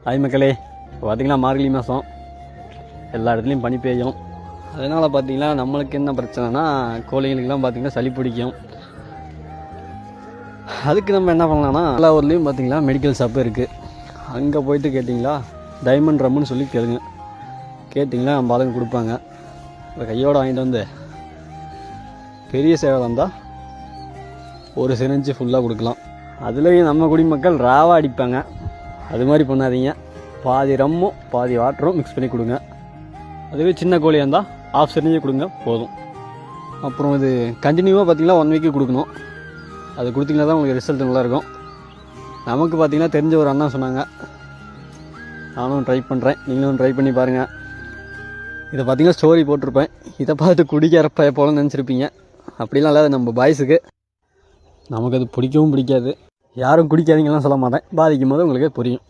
Hi மக்களே, இப்போ பார்த்திங்கன்னா மார்கழி மாதம் எல்லா இடத்துலையும் பனி பெய்யும். அதனால் பார்த்திங்கன்னா நம்மளுக்கு என்ன பிரச்சனைனா கோழிகளுக்கெல்லாம் பார்த்திங்கன்னா சளி பிடிக்கும். அதுக்கு நம்ம என்ன பண்ணலாம்னா எல்லா ஊர்லேயும் பார்த்திங்கன்னா மெடிக்கல் ஷாப்பு இருக்குது. அங்கே போயிட்டு கேட்டிங்களா டைமண்ட் ரம்முன்னு சொல்லி கேளுங்க. கேட்டிங்களா நம்ம ஆளுங்க கொடுப்பாங்க. இப்போ கையோடு வாங்கிட்டு வந்து பெரிய சேவை வந்தால் ஒரு சிரிஞ்சு ஃபுல்லாக கொடுக்கலாம். அதுலேயும் நம்ம குடிமக்கள் ராவாக அடிப்பாங்க. அது மாதிரி பண்ணாதீங்க. பாதி ரம்மும் பாதி வாட்டரும் மிக்ஸ் பண்ணி கொடுங்க. அதுவே சின்ன கோழியாக இருந்தால் ஆஃப் சிரிஞ்சு கொடுங்க போதும். அப்புறம் இது கண்டினியூவாக பார்த்திங்கன்னா 1 வீக்கு கொடுக்கணும். அது கொடுத்திங்கன்னா தான் உங்களுக்கு ரிசல்ட் நல்லாயிருக்கும். நமக்கு பார்த்திங்கன்னா தெரிஞ்ச ஒரு அண்ணா சொன்னாங்க, நானும் ட்ரை பண்ணுறேன், நீங்களும் ட்ரை பண்ணி பாருங்கள். இதை பார்த்திங்கன்னா ஸ்டோரி போட்டிருப்பேன். இதை பார்த்து குடிக்கிறப்ப போலன்னு நினச்சிருப்பீங்க. அப்படிலாம் இல்லாத நம்ம பாய்ஸுக்கு நமக்கு அது பிடிக்கவும் பிடிக்காது. யாரும் குடிக்காதீங்கலாம் சொல்ல மாட்டேன். பாதிக்கும் போது உங்களுக்கு புரியும்.